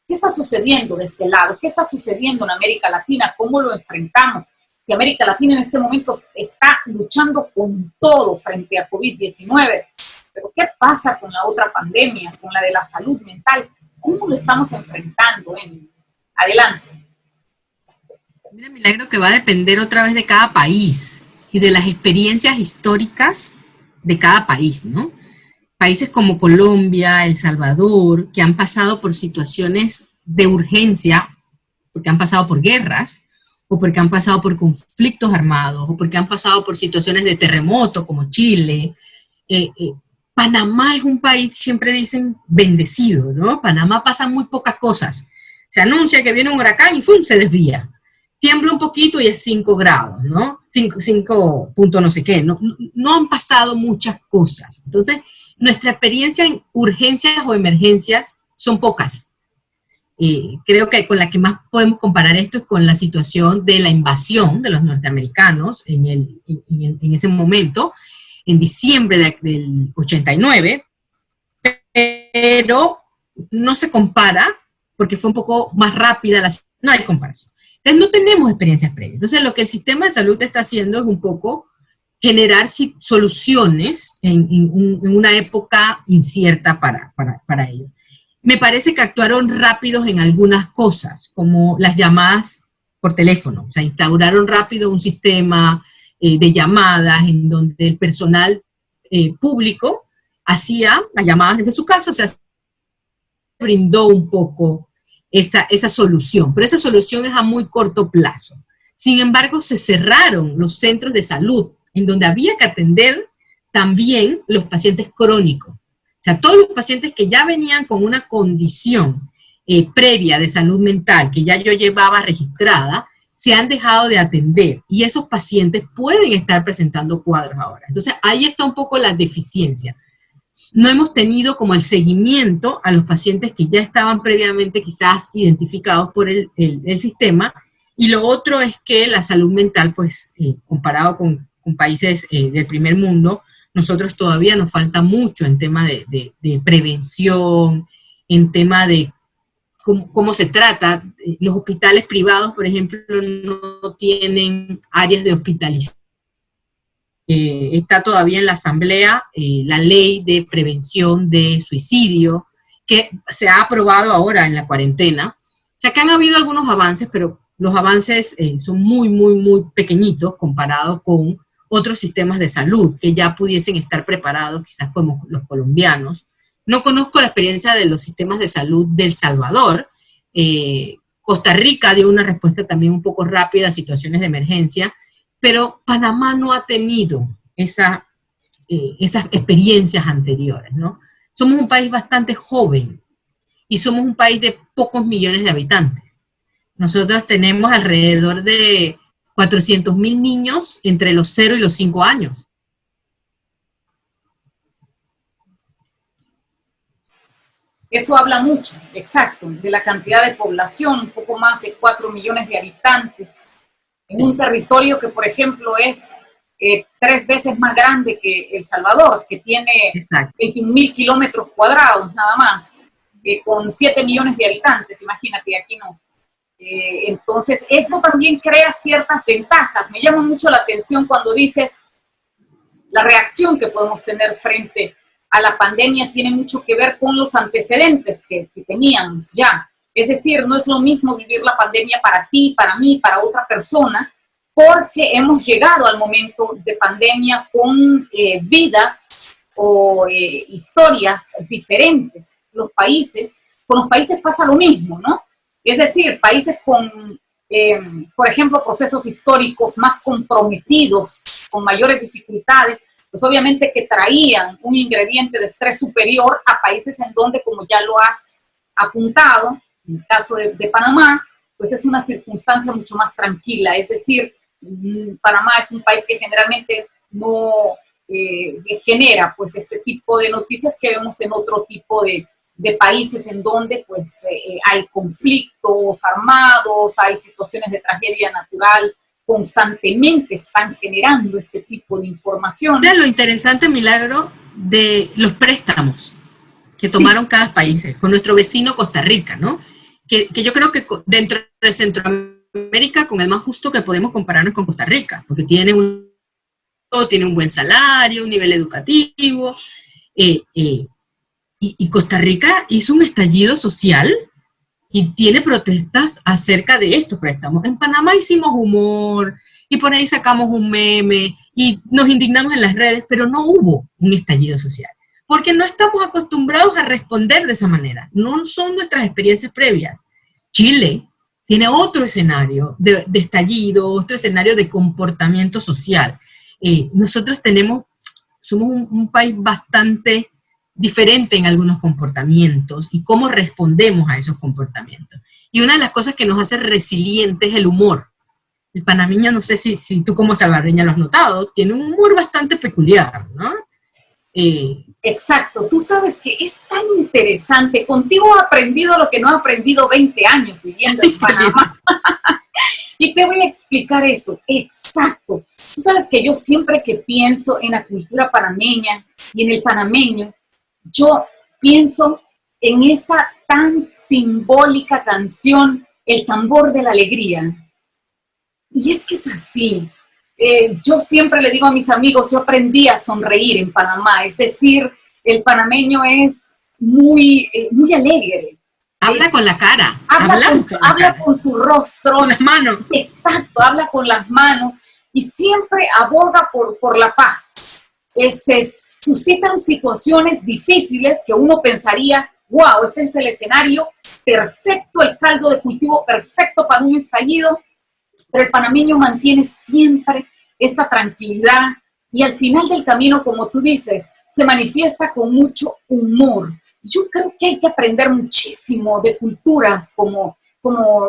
¿Qué está sucediendo de este lado? ¿Qué está sucediendo en América Latina? ¿Cómo lo enfrentamos? Si América Latina en este momento está luchando con todo frente a COVID-19, pero ¿qué pasa con la otra pandemia, con la de la salud mental? ¿Cómo lo estamos enfrentando? Adelante. Mira, Milagro, que va a depender otra vez de cada país y de las experiencias históricas de cada país, ¿no? Países como Colombia, El Salvador, que han pasado por situaciones de urgencia, porque han pasado por guerras, o porque han pasado por conflictos armados, o porque han pasado por situaciones de terremoto, como Chile. Panamá es un país, siempre dicen, bendecido, ¿no? Panamá pasan muy pocas cosas. Se anuncia que viene un huracán y ¡fum!, se desvía. Tiembla un poquito y es 5 grados, ¿no? 5 puntos no sé qué. No han pasado muchas cosas. Entonces, nuestra experiencia en urgencias o emergencias son pocas. Creo que con la que más podemos comparar esto es con la situación de la invasión de los norteamericanos en ese momento, en diciembre del 89, pero no se compara porque fue un poco más rápida, no hay comparación. Entonces no tenemos experiencias previas. Entonces lo que el sistema de salud está haciendo es un poco generar soluciones en una época incierta para ellos. Me parece que actuaron rápidos en algunas cosas, como las llamadas por teléfono. O sea, instauraron rápido un sistema de llamadas en donde el personal público hacía las llamadas desde su casa, o sea, brindó un poco esa solución, pero esa solución es a muy corto plazo. Sin embargo, se cerraron los centros de salud, en donde había que atender también los pacientes crónicos. O sea, todos los pacientes que ya venían con una condición previa de salud mental, que ya yo llevaba registrada, se han dejado de atender y esos pacientes pueden estar presentando cuadros ahora. Entonces, ahí está un poco la deficiencia. No hemos tenido como el seguimiento a los pacientes que ya estaban previamente quizás identificados por el sistema, y lo otro es que la salud mental, pues, comparado con países del primer mundo, nosotros todavía nos falta mucho en tema de prevención, en tema de cómo se trata. Los hospitales privados, por ejemplo, no tienen áreas de hospitalización. Está todavía en la Asamblea la ley de prevención de suicidio, que se ha aprobado ahora en la cuarentena. O sea que han habido algunos avances, pero los avances son muy, muy, muy pequeñitos comparados con otros sistemas de salud que ya pudiesen estar preparados, quizás como los colombianos. No conozco la experiencia de los sistemas de salud de El Salvador. Costa Rica dio una respuesta también un poco rápida a situaciones de emergencia, pero Panamá no ha tenido esas experiencias anteriores, ¿no? Somos un país bastante joven y somos un país de pocos millones de habitantes. Nosotros tenemos alrededor de 400,000 niños entre los 0 y los 5 años. Eso habla mucho, exacto, de la cantidad de población, un poco más de 4 millones de habitantes, en un territorio que, por ejemplo, es 3 veces más grande que El Salvador, que tiene 21,000 kilómetros cuadrados nada más, con 7 millones de habitantes, imagínate, aquí no. Entonces, esto también crea ciertas ventajas. Me llama mucho la atención cuando dices la reacción que podemos tener frente a la pandemia tiene mucho que ver con los antecedentes que teníamos ya. Es decir, no es lo mismo vivir la pandemia para ti, para mí, para otra persona, porque hemos llegado al momento de pandemia con vidas o historias diferentes. Con los países pasa lo mismo, ¿no? Es decir, países con por ejemplo, procesos históricos más comprometidos, con mayores dificultades, pues obviamente que traían un ingrediente de estrés superior a países en donde, como ya lo has apuntado, en el caso de Panamá, pues es una circunstancia mucho más tranquila. Es decir, Panamá es un país que generalmente no genera pues este tipo de noticias que vemos en otro tipo de países en donde pues hay conflictos armados, hay situaciones de tragedia natural, constantemente están generando este tipo de información. Mira lo interesante, Milagro, de los préstamos que tomaron cada país, con nuestro vecino Costa Rica, ¿no? Que yo creo que dentro de Centroamérica, con el más justo que podemos compararnos con Costa Rica, porque tiene un buen salario, un nivel educativo, y Costa Rica hizo un estallido social y tiene protestas acerca de estos préstamos. En Panamá hicimos humor y por ahí sacamos un meme y nos indignamos en las redes, pero no hubo un estallido social, porque no estamos acostumbrados a responder de esa manera. No son nuestras experiencias previas. Chile tiene otro escenario de estallido, otro escenario de comportamiento social. Nosotros somos un país bastante diferente en algunos comportamientos y cómo respondemos a esos comportamientos. Y una de las cosas que nos hace resilientes es el humor. El panameño, no sé si tú como salvadoreña lo has notado, tiene un humor bastante peculiar, ¿no? Exacto, tú sabes que es tan interesante. Contigo he aprendido lo que no he aprendido 20 años viviendo en Panamá. Y te voy a explicar eso, exacto. Tú sabes que yo siempre que pienso en la cultura panameña y en el panameño, yo pienso en esa tan simbólica canción, El tambor de la alegría. Y es que es así. Yo siempre le digo a mis amigos, yo aprendí a sonreír en Panamá, es decir, el panameño es muy alegre. Habla con la cara. Habla con su rostro. Con las manos. Exacto, habla con las manos y siempre aboga por la paz. Se suscitan situaciones difíciles que uno pensaría, wow, este es el escenario perfecto, el caldo de cultivo perfecto para un estallido, pero el panameño mantiene siempre esta tranquilidad y al final del camino, como tú dices, se manifiesta con mucho humor. Yo creo que hay que aprender muchísimo de culturas como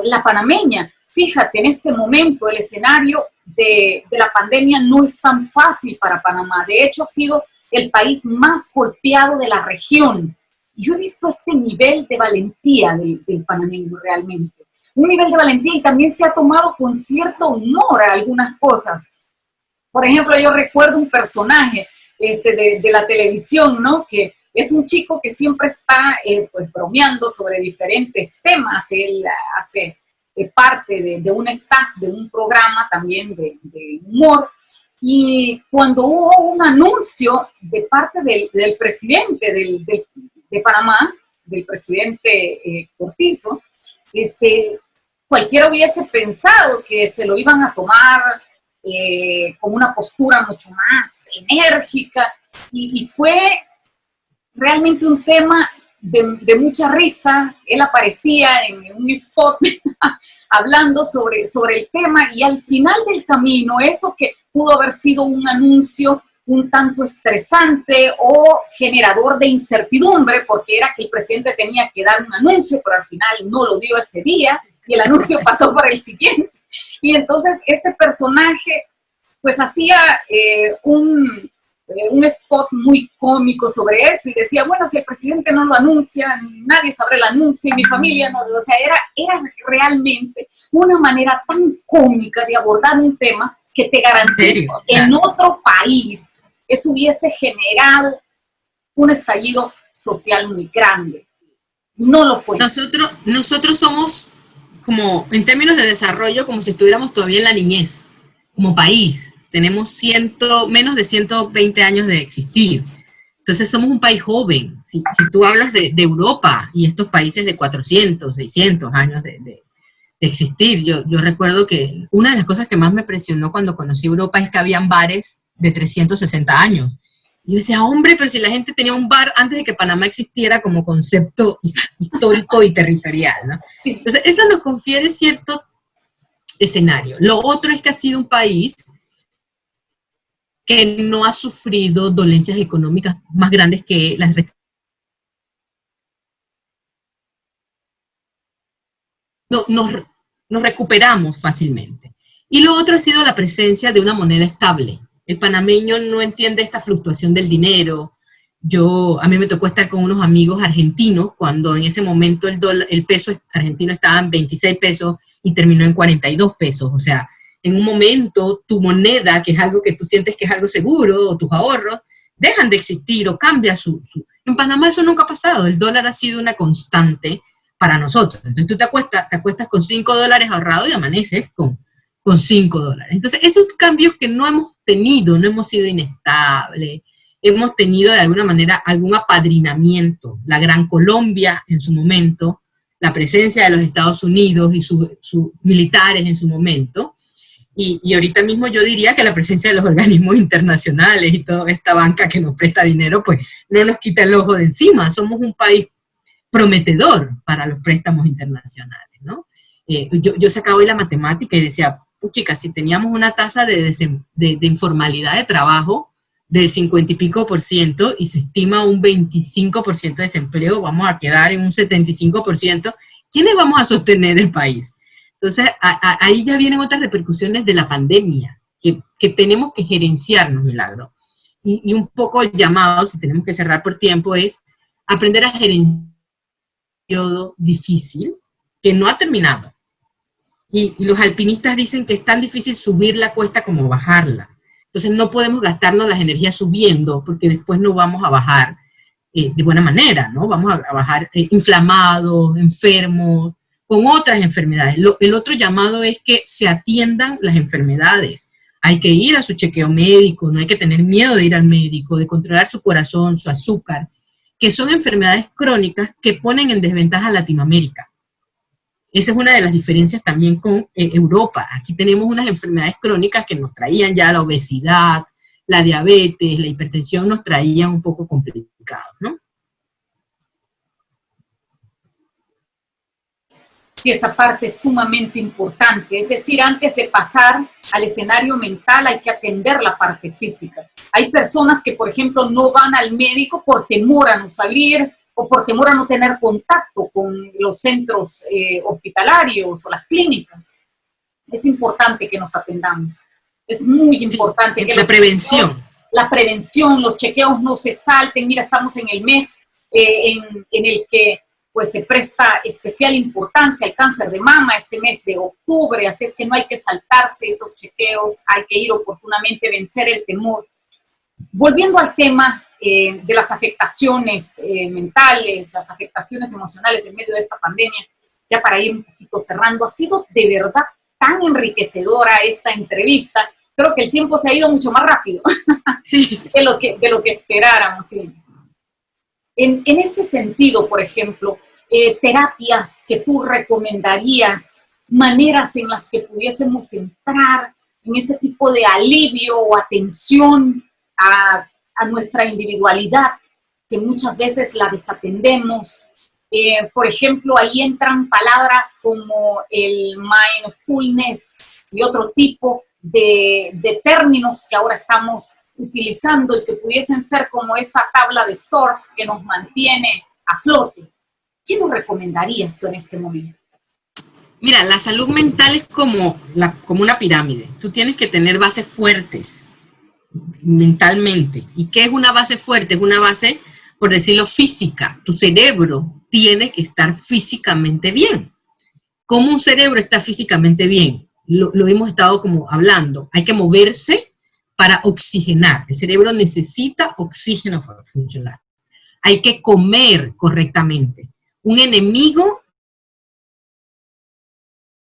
la panameña. Fíjate, en este momento el escenario de la pandemia no es tan fácil para Panamá. De hecho, ha sido el país más golpeado de la región. Yo he visto este nivel de valentía del panameño realmente. Un nivel de valentía y también se ha tomado con cierto humor a algunas cosas. Por ejemplo, yo recuerdo un personaje de la televisión, ¿no? Que es un chico que siempre está pues bromeando sobre diferentes temas. Él hace parte de un staff, de un programa también de humor. Y cuando hubo un anuncio de parte del presidente de Panamá, del presidente Cortizo, cualquiera hubiese pensado que se lo iban a tomar con una postura mucho más enérgica y fue realmente un tema de mucha risa. Él aparecía en un spot hablando sobre el tema y al final del camino, eso que pudo haber sido un anuncio un tanto estresante o generador de incertidumbre, porque era que el presidente tenía que dar un anuncio, pero al final no lo dio ese día y el anuncio pasó para el siguiente. Y entonces este personaje pues hacía un spot muy cómico sobre eso y decía, bueno, si el presidente no lo anuncia, nadie sabrá el anuncio y mi familia no. O sea, era realmente una manera tan cómica de abordar un tema que te garantizo, en otro país, eso hubiese generado un estallido social muy grande. No lo fue. Nosotros somos, como en términos de desarrollo, como si estuviéramos todavía en la niñez, como país. Tenemos menos de 120 años de existir. Entonces somos un país joven. Si tú hablas de Europa y estos países de 400, 600 años de existir, yo recuerdo que una de las cosas que más me impresionó cuando conocí Europa es que habían bares de 360 años. Y yo decía, hombre, pero si la gente tenía un bar antes de que Panamá existiera como concepto histórico y territorial, ¿no? Sí. Entonces eso nos confiere cierto escenario. Lo otro es que ha sido un país que no ha sufrido dolencias económicas más grandes que las no, nos recuperamos fácilmente. Y lo otro ha sido la presencia de una moneda estable. El panameño no entiende esta fluctuación del dinero. A mí me tocó estar con unos amigos argentinos cuando en ese momento el peso argentino estaba en 26 pesos y terminó en 42 pesos. O sea, en un momento tu moneda, que es algo que tú sientes que es algo seguro, o tus ahorros, dejan de existir o cambia En Panamá eso nunca ha pasado. El dólar ha sido una constante para nosotros. Entonces tú te acuestas con $5 ahorrado y amaneces con $5. Entonces esos cambios que no hemos tenido, no hemos sido inestables, hemos tenido de alguna manera algún apadrinamiento. La Gran Colombia en su momento, la presencia de los Estados Unidos y sus militares en su momento, y ahorita mismo yo diría que la presencia de los organismos internacionales y toda esta banca que nos presta dinero, pues no nos quita el ojo de encima. Somos un país prometedor para los préstamos internacionales, ¿no? Yo sacaba hoy la matemática y decía, chicas, si teníamos una tasa de informalidad de trabajo del 50 y pico % y se estima un 25% de desempleo, vamos a quedar en un 75%, ¿quiénes vamos a sostener el país? Entonces, ahí ya vienen otras repercusiones de la pandemia, que tenemos que gerenciarnos, Milagro. Y un poco el llamado, si tenemos que cerrar por tiempo, es aprender a gerenciar un periodo difícil que no ha terminado. Y los alpinistas dicen que es tan difícil subir la cuesta como bajarla. Entonces no podemos gastarnos las energías subiendo porque después no vamos a bajar de buena manera, ¿no? Vamos a bajar inflamados, enfermos, con otras enfermedades. El otro llamado es que se atiendan las enfermedades. Hay que ir a su chequeo médico, no hay que tener miedo de ir al médico, de controlar su corazón, su azúcar, que son enfermedades crónicas que ponen en desventaja a Latinoamérica. Esa es una de las diferencias también con Europa. Aquí tenemos unas enfermedades crónicas que nos traían ya la obesidad, la diabetes, la hipertensión, nos traían un poco complicados, ¿no? Sí, esa parte es sumamente importante. Es decir, antes de pasar al escenario mental hay que atender la parte física. Hay personas que, por ejemplo, no van al médico por temor a no salir o por temor a no tener contacto con los centros hospitalarios o las clínicas. Es importante que nos atendamos. Es muy importante. Sí, que la prevención. La prevención, los chequeos no se salten. Mira, estamos en el mes en el que pues se presta especial importancia al cáncer de mama este mes de octubre, así es que no hay que saltarse esos chequeos, hay que ir oportunamente, vencer el temor. Volviendo al tema de las afectaciones mentales, las afectaciones emocionales en medio de esta pandemia, ya para ir un poquito cerrando, ha sido de verdad tan enriquecedora esta entrevista. Creo que el tiempo se ha ido mucho más rápido Sí. de lo que esperáramos. Sí. En este sentido, por ejemplo, terapias que tú recomendarías, maneras en las que pudiésemos entrar en ese tipo de alivio o atención a nuestra individualidad, que muchas veces la desatendemos. Por ejemplo, ahí entran palabras como el mindfulness y otro tipo de términos que ahora estamos utilizando y que pudiesen ser como esa tabla de surf que nos mantiene a flote. ¿Qué nos recomendarías tú en este momento? Mira, la salud mental es como una pirámide. Tú tienes que tener bases fuertes mentalmente. ¿Y qué es una base fuerte? Es una base, por decirlo, física. Tu cerebro tiene que estar físicamente bien. ¿Cómo un cerebro está físicamente bien? Lo hemos estado como hablando. Hay que moverse para oxigenar. El cerebro necesita oxígeno para funcionar. Hay que comer correctamente. Un enemigo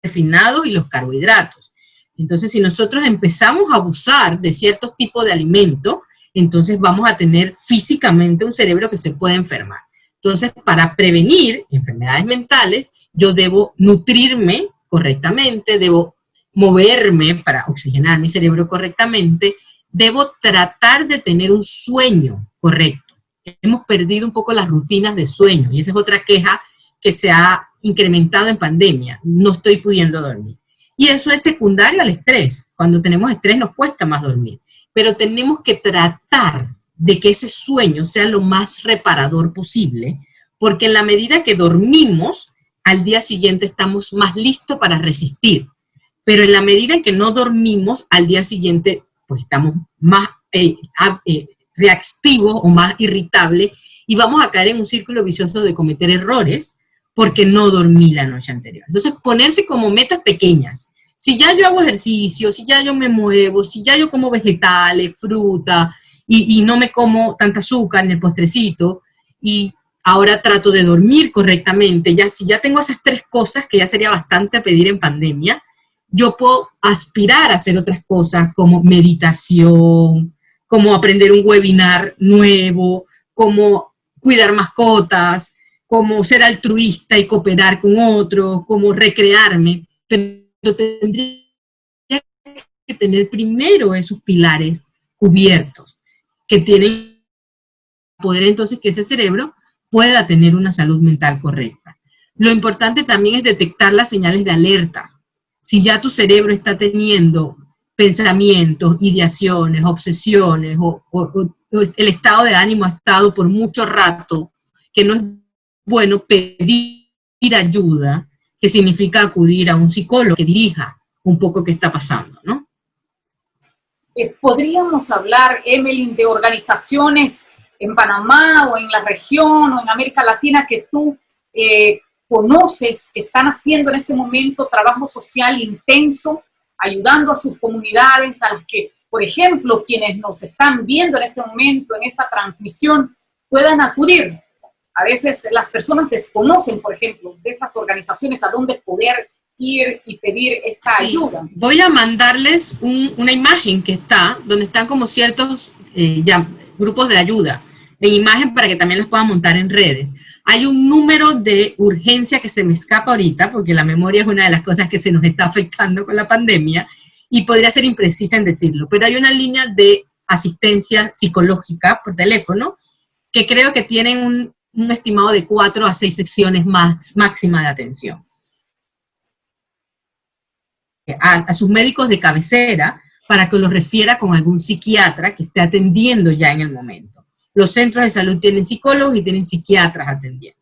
refinado y los carbohidratos. Entonces, si nosotros empezamos a abusar de ciertos tipos de alimentos, entonces vamos a tener físicamente un cerebro que se puede enfermar. Entonces, para prevenir enfermedades mentales, yo debo nutrirme correctamente, debo moverme para oxigenar mi cerebro correctamente, debo tratar de tener un sueño correcto. Hemos perdido un poco las rutinas de sueño y esa es otra queja que se ha incrementado en pandemia. No estoy pudiendo dormir. Y eso es secundario al estrés. Cuando tenemos estrés nos cuesta más dormir. Pero tenemos que tratar de que ese sueño sea lo más reparador posible, porque en la medida que dormimos, al día siguiente estamos más listos para resistir. Pero en la medida en que no dormimos, al día siguiente, pues estamos más reactivos o más irritables y vamos a caer en un círculo vicioso de cometer errores porque no dormí la noche anterior. Entonces, ponerse como metas pequeñas. Si ya yo hago ejercicio, si ya yo me muevo, si ya yo como vegetales, fruta, y no me como tanta azúcar en el postrecito, y ahora trato de dormir correctamente, ya si ya tengo esas 3 cosas, que ya sería bastante a pedir en pandemia, yo puedo aspirar a hacer otras cosas como meditación, como aprender un webinar nuevo, como cuidar mascotas, como ser altruista y cooperar con otros, como recrearme, pero tendría que tener primero esos pilares cubiertos, que tienen poder entonces que ese cerebro pueda tener una salud mental correcta. Lo importante también es detectar las señales de alerta. Si ya tu cerebro está teniendo pensamientos, ideaciones, obsesiones, o el estado de ánimo ha estado por mucho rato, que no es bueno pedir ayuda, que significa acudir a un psicólogo que dirija un poco qué está pasando, ¿no? Podríamos hablar, Emeline, de organizaciones en Panamá o en la región o en América Latina que tú conoces, que están haciendo en este momento trabajo social intenso, ayudando a sus comunidades, a las que, por ejemplo, quienes nos están viendo en este momento, en esta transmisión, puedan acudir. A veces las personas desconocen, por ejemplo, de estas organizaciones a dónde poder ir y pedir esta ayuda. Voy a mandarles una imagen que está, donde están como ciertos grupos de ayuda, en imagen para que también las puedan montar en redes. Hay un número de urgencia que se me escapa ahorita, porque la memoria es una de las cosas que se nos está afectando con la pandemia, y podría ser imprecisa en decirlo, pero hay una línea de asistencia psicológica por teléfono, que creo que tienen un estimado de 4 a 6 secciones máxima de atención. A sus médicos de cabecera para que los refiera con algún psiquiatra que esté atendiendo ya en el momento. Los centros de salud tienen psicólogos y tienen psiquiatras atendiendo.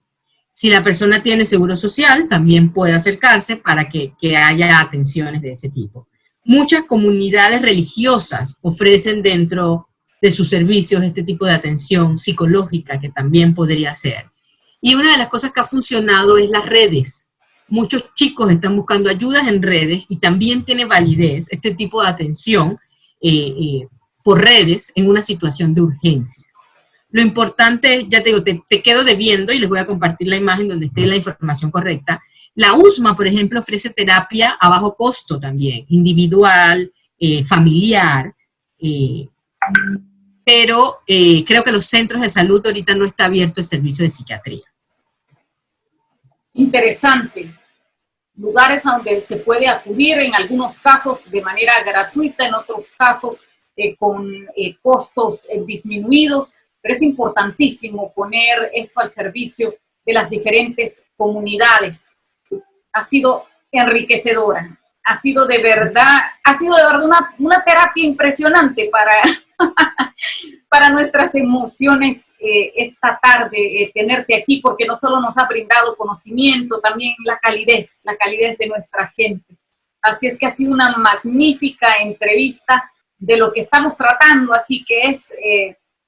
Si la persona tiene seguro social, también puede acercarse para que haya atenciones de ese tipo. Muchas comunidades religiosas ofrecen dentro de sus servicios este tipo de atención psicológica que también podría ser. Y una de las cosas que ha funcionado es las redes. Muchos chicos están buscando ayudas en redes y también tiene validez este tipo de atención por redes en una situación de urgencia. Lo importante, ya te digo, te quedo debiendo y les voy a compartir la imagen donde esté la información correcta. La USMA, por ejemplo, ofrece terapia a bajo costo también, individual, familiar, pero creo que los centros de salud ahorita no está abierto el servicio de psiquiatría. Interesante. Lugares a donde se puede acudir, en algunos casos de manera gratuita, en otros casos con costos disminuidos, pero es importantísimo poner esto al servicio de las diferentes comunidades. Ha sido enriquecedora, ha sido de verdad una terapia impresionante para nuestras emociones esta tarde, tenerte aquí, porque no solo nos ha brindado conocimiento, también la calidez de nuestra gente. Así es que ha sido una magnífica entrevista de lo que estamos tratando aquí, que es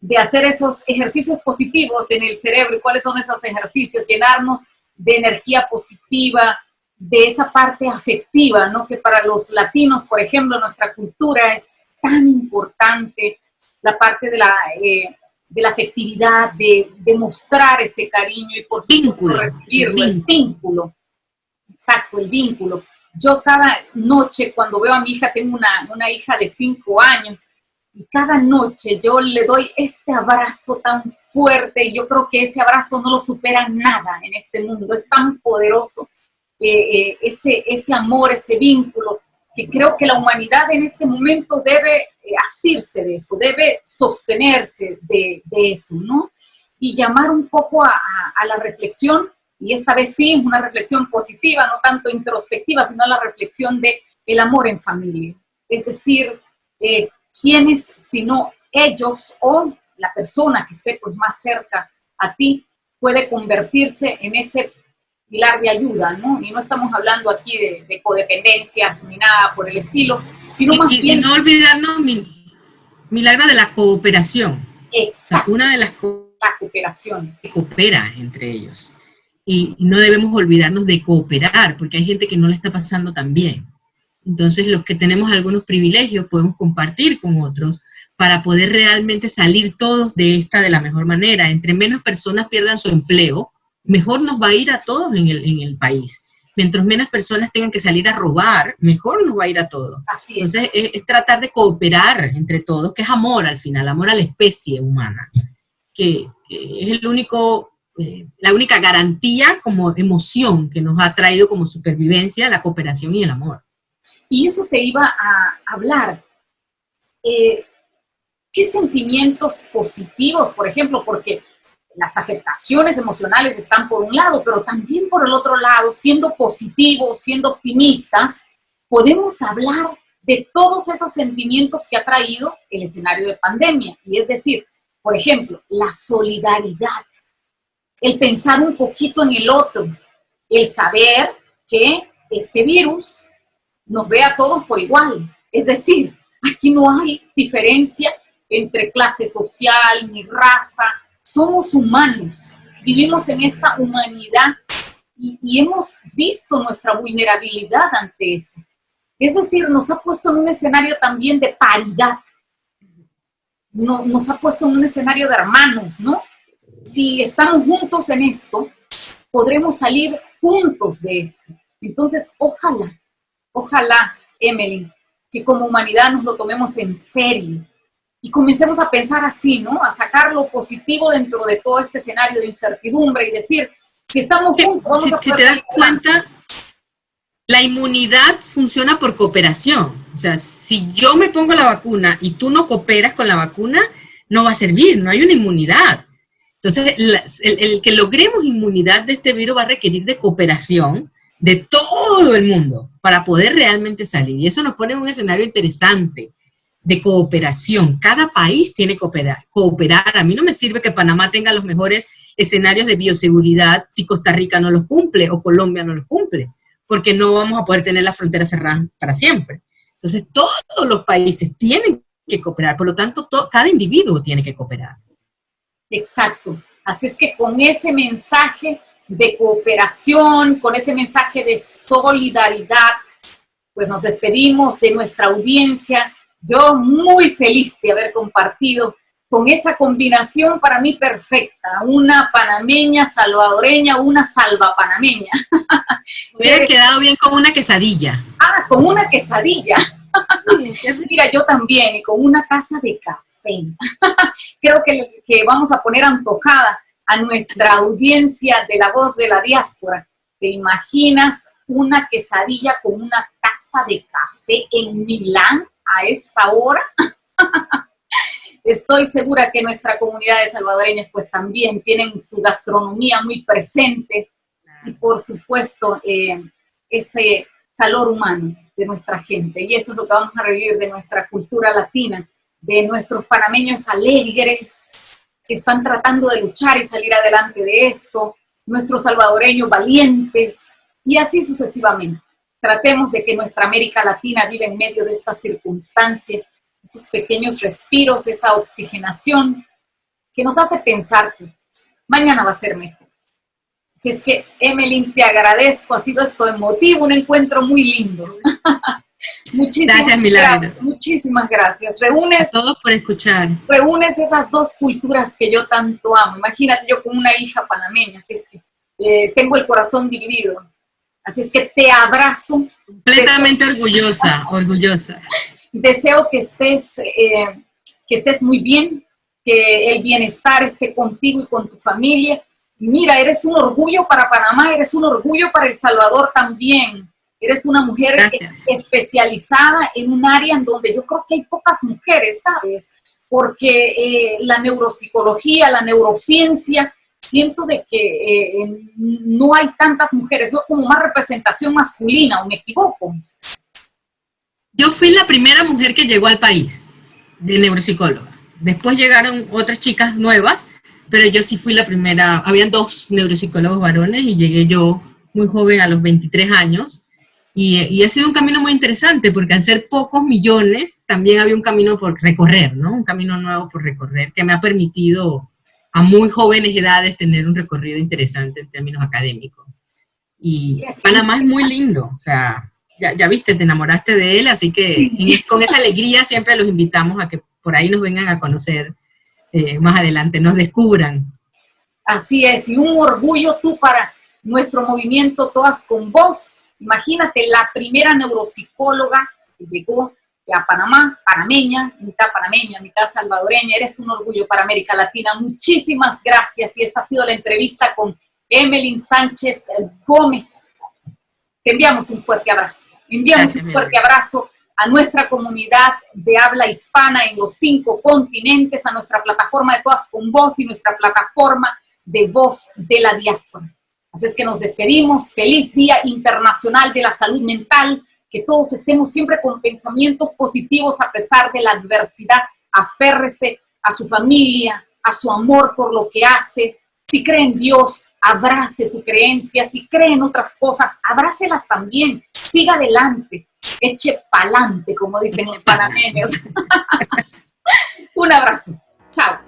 de hacer esos ejercicios positivos en el cerebro. ¿Y cuáles son esos ejercicios? Llenarnos de energía positiva, de esa parte afectiva, ¿no? Que para los latinos, por ejemplo, nuestra cultura es tan importante, la parte de la afectividad, de mostrar ese cariño y por supuesto recibirlo, el vínculo. Exacto, el vínculo. Yo cada noche cuando veo a mi hija, tengo una hija de 5 años, y cada noche yo le doy este abrazo tan fuerte, y yo creo que ese abrazo no lo supera nada en este mundo, es tan poderoso, ese amor, ese vínculo, que creo que la humanidad en este momento debe asirse de eso, debe sostenerse de eso, ¿no? Y llamar un poco a la reflexión, y esta vez sí, una reflexión positiva, no tanto introspectiva, sino la reflexión de el amor en familia. Es decir, ¿quiénes sino ellos o la persona que esté pues más cerca a ti puede convertirse en ese pilar de ayuda, ¿no? Y no estamos hablando aquí de codependencias ni nada por el estilo, sino más bien... Y no olvidarnos, milagro, de la cooperación. Exacto. Una de las la cooperación. Que coopera entre ellos. Y no debemos olvidarnos de cooperar, porque hay gente que no la está pasando tan bien. Entonces, los que tenemos algunos privilegios podemos compartir con otros para poder realmente salir todos de esta de la mejor manera. Entre menos personas pierdan su empleo, mejor nos va a ir a todos en el país. Mientras menos personas tengan que salir a robar, mejor nos va a ir a todos. Así es. Entonces, es tratar de cooperar entre todos, que es amor al final, amor a la especie humana, que es el único, la única garantía como emoción que nos ha traído como supervivencia la cooperación y el amor. Y eso te iba a hablar. ¿Qué sentimientos positivos, por ejemplo? Porque las afectaciones emocionales están por un lado, pero también por el otro lado, siendo positivos, siendo optimistas, podemos hablar de todos esos sentimientos que ha traído el escenario de pandemia. Y es decir, por ejemplo, la solidaridad, el pensar un poquito en el otro, el saber que este virus nos ve a todos por igual. Es decir, aquí no hay diferencia entre clase social ni raza. Somos humanos, vivimos en esta humanidad y hemos visto nuestra vulnerabilidad ante eso. Es decir, nos ha puesto en un escenario también de paridad. Nos ha puesto en un escenario de hermanos, ¿no? Si estamos juntos en esto, podremos salir juntos de esto. Entonces, ojalá, Emily, que como humanidad nos lo tomemos en serio y comencemos a pensar así, ¿no? A sacar lo positivo dentro de todo este escenario de incertidumbre y decir, si estamos juntos, vamos a poder... Si te das cuenta, la inmunidad funciona por cooperación. O sea, si yo me pongo la vacuna y tú no cooperas con la vacuna, no va a servir, no hay una inmunidad. Entonces, el que logremos inmunidad de este virus va a requerir de cooperación de todo el mundo para poder realmente salir. Y eso nos pone en un escenario interesante de cooperación. Cada país tiene que cooperar. A mí no me sirve que Panamá tenga los mejores escenarios de bioseguridad si Costa Rica no los cumple o Colombia no los cumple, porque no vamos a poder tener las fronteras cerradas para siempre. Entonces, todos los países tienen que cooperar, por lo tanto, cada individuo tiene que cooperar. Exacto. Así es que con ese mensaje de cooperación, con ese mensaje de solidaridad, pues nos despedimos de nuestra audiencia. Yo muy feliz de haber compartido con esa combinación para mí perfecta, una panameña, salvadoreña, una salvapanameña. Hubiera quedado bien con una quesadilla. Ah, con una quesadilla. Mira, yo también, y con una taza de café. Creo que vamos a poner antojada a nuestra audiencia de La Voz de la Diáspora. ¿Te imaginas una quesadilla con una taza de café en Milán a esta hora? Estoy segura que nuestra comunidad de salvadoreños pues también tienen su gastronomía muy presente y por supuesto ese calor humano de nuestra gente, y eso es lo que vamos a revivir de nuestra cultura latina, de nuestros panameños alegres que están tratando de luchar y salir adelante de esto, nuestros salvadoreños valientes y así sucesivamente. Tratemos de que nuestra América Latina viva en medio de esta circunstancia, esos pequeños respiros, esa oxigenación que nos hace pensar que mañana va a ser mejor. Así es que, Emily, te agradezco, ha sido esto emotivo, un encuentro muy lindo. Gracias, Milagro. Muchísimas gracias. Reúnes a todos por escuchar. Reúnes esas dos culturas que yo tanto amo. Imagínate yo con una hija panameña, así es que tengo el corazón dividido. Así es que te abrazo. Completamente orgullosa. Deseo que estés muy bien, que el bienestar esté contigo y con tu familia. Y mira, eres un orgullo para Panamá, eres un orgullo para El Salvador también. Eres una mujer especializada en un área en donde yo creo que hay pocas mujeres, ¿sabes? Porque la neuropsicología, la neurociencia, siento de que no hay tantas mujeres, no como más representación masculina, ¿o me equivoco? Yo fui la primera mujer que llegó al país de neuropsicóloga. Después llegaron otras chicas nuevas, pero yo sí fui la primera. Habían 2 neuropsicólogos varones y llegué yo muy joven, a los 23 años. Y ha sido un camino muy interesante, porque al ser pocos millones, también había un camino por recorrer, ¿no? Un camino nuevo por recorrer, que me ha permitido a muy jóvenes edades tener un recorrido interesante en términos académicos. Y Panamá es muy lindo, o sea, ya viste, te enamoraste de él, así que con esa alegría siempre los invitamos a que por ahí nos vengan a conocer más adelante, nos descubran. Así es, y un orgullo tú para nuestro movimiento Todas con Voz. Imagínate, la primera neuropsicóloga que llegó a Panamá, panameña, mitad salvadoreña. Eres un orgullo para América Latina. Muchísimas gracias. Y esta ha sido la entrevista con Emelyn Sánchez Gómez. Te enviamos un fuerte abrazo. Enviamos un fuerte abrazo a nuestra comunidad de habla hispana en los 5 continentes, a nuestra plataforma de Todas con Voz y nuestra plataforma de Voz de la Diáspora. Así es que nos despedimos. Feliz Día Internacional de la Salud Mental. Que todos estemos siempre con pensamientos positivos a pesar de la adversidad. Aférrese a su familia, a su amor por lo que hace. Si cree en Dios, abrace su creencia. Si cree en otras cosas, abrácelas también. Siga adelante. Eche pa'lante, como dicen los panameños. Un abrazo. Chao.